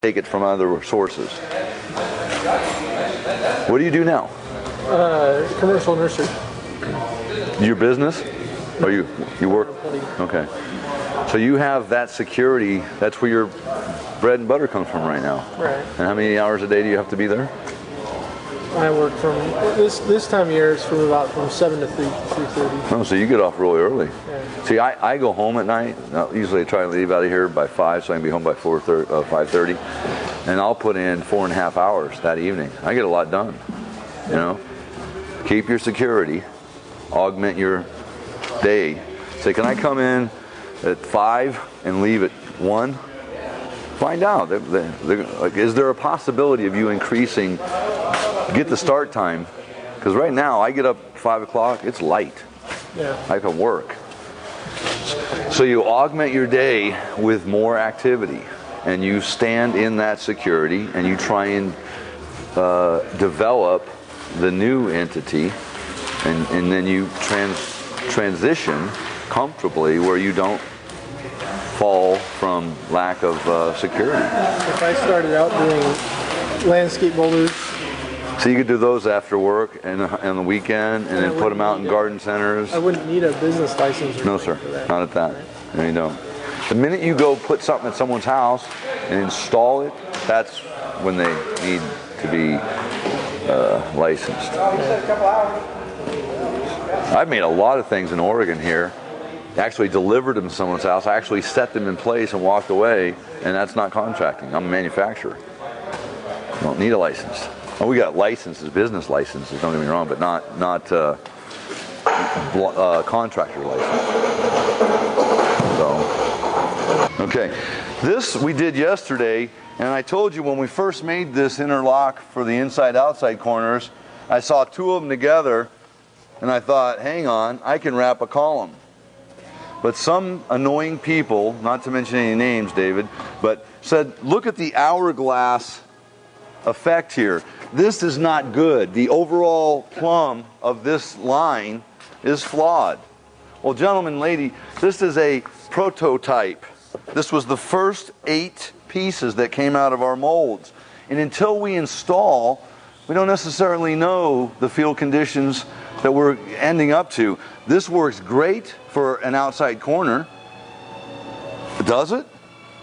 take it from other sources. What do you do now? Commercial nursery. Your business? Or you work? Okay. So you have that security. That's where your bread and butter comes from right now. Right. And how many hours a day do you have to be there? I work from this time of year is from 7 to 3:30. Oh, so you get off really early. Yeah. See, I go home at night. Usually I try to leave out of here by 5, so I can be home by 5:30. And I'll put in 4.5 hours that evening. I get a lot done. You know, keep your security, augment your day. Say, can I come in at 5 and leave at 1? Find out. Is there a possibility of you increasing? Get the start time, because right now I get up 5 o'clock. It's light. Yeah. I can work. So you augment your day with more activity, and you stand in that security, and you try and develop the new entity, and then you transition comfortably where you don't fall from lack of security. If I started out doing landscape boulders. So you could do those after work and on the weekend, and then put them out in garden centers. I wouldn't need a business license. No, sir, not at that. No, you don't. The minute you go put something at someone's house and install it, that's when they need to be licensed. I've made a lot of things in Oregon here. Actually delivered them to someone's house. I actually set them in place and walked away, and that's not contracting. I'm a manufacturer. You don't need a license. Oh, we got licenses, business licenses, don't get me wrong, but not contractor license. So, okay. This we did yesterday, and I told you when we first made this interlock for the inside-outside corners, I saw two of them together, and I thought, hang on, I can wrap a column. But some annoying people, not to mention any names, David, but said, look at the hourglass effect here. This is not good. The overall plumb of this line is flawed. Well, gentlemen, lady, this is a prototype. This was the first 8 pieces that came out of our molds. And until we install, we don't necessarily know the field conditions that we're ending up to. This works great for an outside corner. Does it?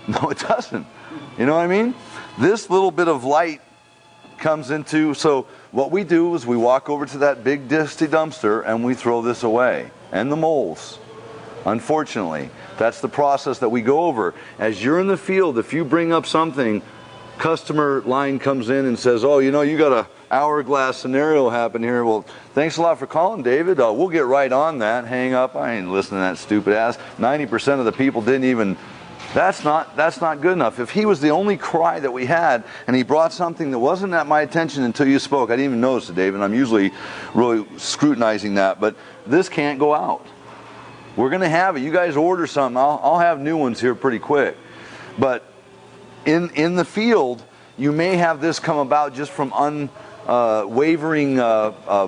No, it doesn't. You know what I mean? This little bit of light comes into, so what we do is we walk over to that big dusty dumpster and we throw this away, and the molds. Unfortunately, that's the process that we go over. As you're in the field, if you bring up something, customer line comes in and says, oh, you know, you got a hourglass scenario happen here. Well, thanks a lot for calling, David. We'll get right on that. Hang up. I ain't listening to that stupid ass. 90% of the people didn't even. That's not good enough. If he was the only cry that we had, and he brought something that wasn't at my attention until you spoke, I didn't even notice it, David. I'm usually really scrutinizing that, but this can't go out. We're going to have it. You guys order something. I'll have new ones here pretty quick. But in the field, you may have this come about just from unwavering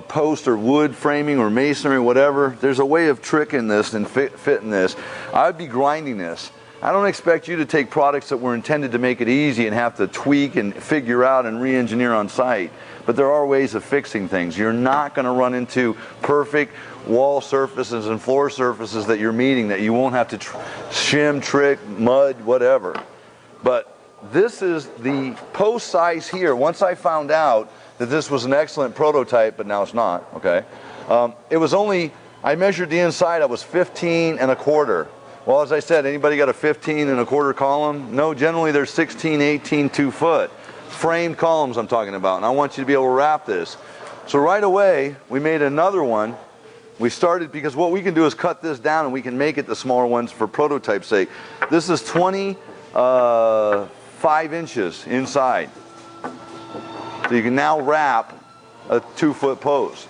post or wood framing or masonry, whatever. There's a way of tricking this and fitting this. I would be grinding this. I don't expect you to take products that were intended to make it easy and have to tweak and figure out and re-engineer on site. But there are ways of fixing things. You're not going to run into perfect wall surfaces and floor surfaces that you're meeting that you won't have to shim, trick, mud, whatever. But this is the post size here. Once I found out that this was an excellent prototype, but now it's not, okay? It was only, I measured the inside, I was 15 1/4. Well, as I said, anybody got a 15 1/4 column? No, generally they're 16, 18, 2 foot. Framed columns I'm talking about, and I want you to be able to wrap this. So right away, we made another one. We started, because what we can do is cut this down and we can make it the smaller ones for prototype's sake. This is 25 inches inside. So you can now wrap a 2 foot post.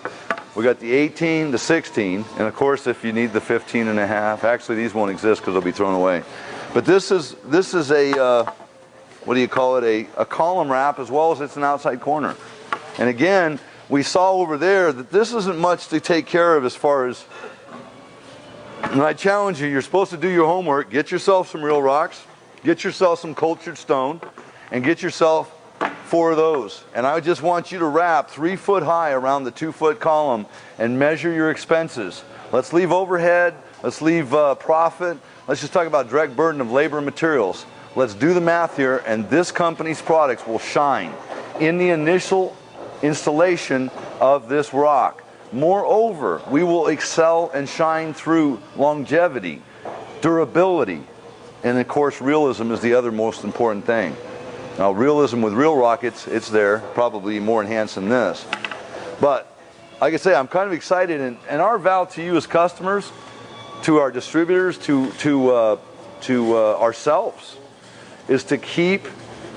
We got the 18, the 16, and of course if you need the 15 1/2, actually these won't exist because they'll be thrown away. But this is a, what do you call it, a column wrap as well as it's an outside corner. And again, we saw over there that this isn't much to take care of as far as, and I challenge you, you're supposed to do your homework, get yourself some real rocks, get yourself some cultured stone, and get yourself 4 of those. And I just want you to wrap 3 foot high around the 2 foot column and measure your expenses. Let's leave overhead, let's leave profit, let's just talk about direct burden of labor and materials. Let's do the math here, and this company's products will shine in the initial installation of this rock. Moreover, we will excel and shine through longevity, durability, and of course realism is the other most important thing. Now realism with real rockets, it's there, probably more enhanced than this. But like I say, I'm kind of excited, and our vow to you as customers, to our distributors, to ourselves, is to keep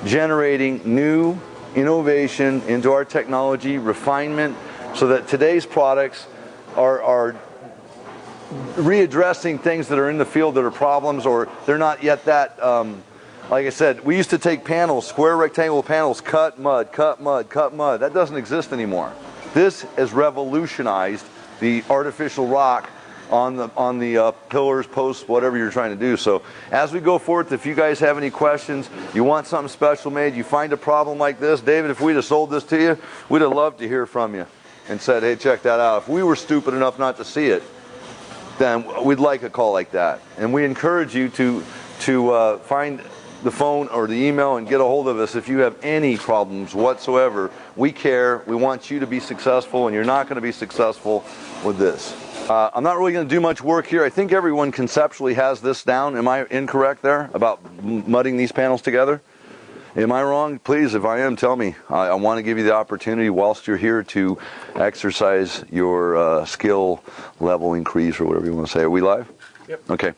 generating new innovation into our technology, refinement, so that today's products are readdressing things that are in the field that are problems, or they're not yet that, like I said, we used to take panels, square rectangular panels, cut mud, cut mud, cut mud. That doesn't exist anymore. This has revolutionized the artificial rock on the pillars, posts, whatever you're trying to do. So as we go forth, if you guys have any questions, you want something special made, you find a problem like this, David, if we'd have sold this to you, we'd have loved to hear from you and said, hey, check that out. If we were stupid enough not to see it, then we'd like a call like that. And we encourage you to find the phone or the email and get a hold of us if you have any problems whatsoever. We care. We want you to be successful, and you're not going to be successful with this. I'm not really going to do much work here. I think everyone conceptually has this down. Am I incorrect there about mudding these panels together? Am I wrong? Please, if I am, tell me. I want to give you the opportunity whilst you're here to exercise your skill level increase, or whatever you want to say. Are we live? Yep. Okay.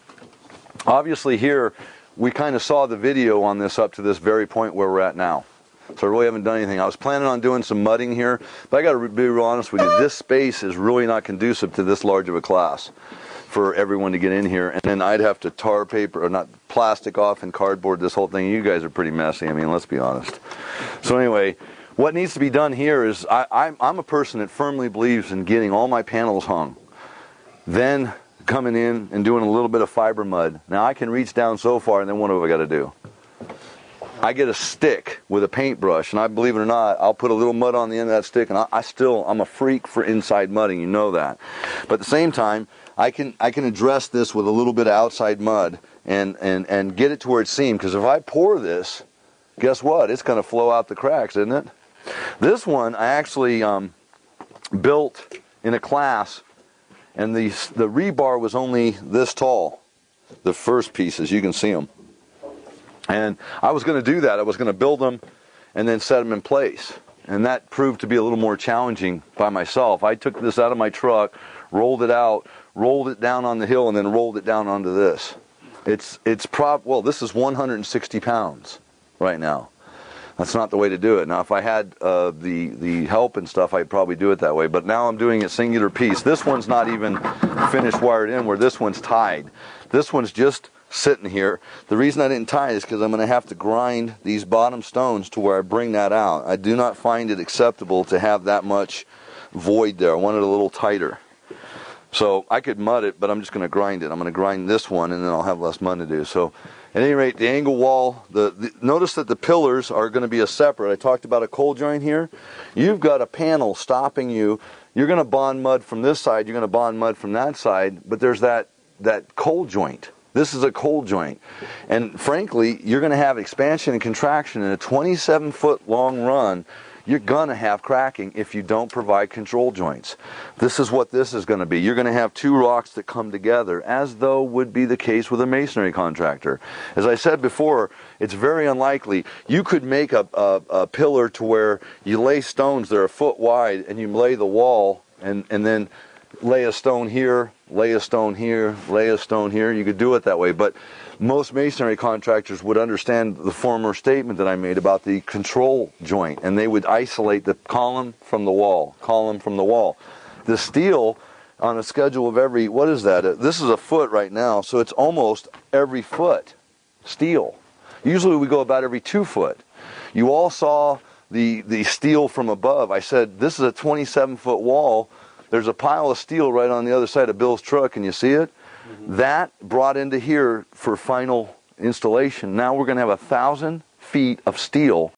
Obviously here, we kind of saw the video on this up to this very point where we're at now. So I really haven't done anything. I was planning on doing some mudding here, but I got to be real honest with you. This space is really not conducive to this large of a class for everyone to get in here. And then I'd have to tar paper, or not, plastic off and cardboard this whole thing. You guys are pretty messy. I mean, let's be honest. So anyway, what needs to be done here is I'm a person that firmly believes in getting all my panels hung, then coming in and doing a little bit of fiber mud. Now I can reach down so far, and then what have I got to do? I get a stick with a paintbrush, and I believe it or not, I'll put a little mud on the end of that stick, and I'm a freak for inside mudding, you know that. But at the same time, I can address this with a little bit of outside mud and get it to where it's seamed, because if I pour this, guess what? It's going to flow out the cracks, isn't it? This one I actually built in a class, and the rebar was only this tall. The first pieces, you can see them. And I was going to do that. I was going to build them and then set them in place. And that proved to be a little more challenging by myself. I took this out of my truck, rolled it out, rolled it down on the hill, and then rolled it down onto this. Well, this is 160 pounds right now. That's not the way to do it. Now, if I had the help and stuff, I'd probably do it that way. But now I'm doing it singular piece. This one's not even finished wired in, where this one's tied. This one's just sitting here. The reason I didn't tie it is because I'm going to have to grind these bottom stones to where I bring that out. I do not find it acceptable to have that much void there. I want it a little tighter. So I could mud it, but I'm just going to grind it. I'm going to grind this one, and then I'll have less mud to do. So at any rate, the angle wall, notice that the pillars are going to be a separate. I talked about a cold joint here. You've got a panel stopping you. You're going to bond mud from this side. You're going to bond mud from that side, but there's that cold joint. This is a cold joint. And frankly, you're going to have expansion and contraction in a 27-foot long run. You're going to have cracking if you don't provide control joints. This is what this is going to be. You're going to have two rocks that come together, as though would be the case with a masonry contractor. As I said before, it's very unlikely. You could make a pillar to where you lay stones that are a foot wide, and you lay the wall, and then lay a stone here, lay a stone here, lay a stone here. You could do it that way, but most masonry contractors would understand the former statement that I made about the control joint, and they would isolate the column from the wall, column from the wall. The steel on a schedule of every, what is that? This is a foot right now, so it's almost every foot steel. Usually we go about every 2 foot. You all saw the steel from above. I said, this is a 27-foot wall. There's a pile of steel right on the other side of Bill's truck. Can you see it? Mm-hmm. That brought into here for final installation. Now we're going to have 1,000 feet of steel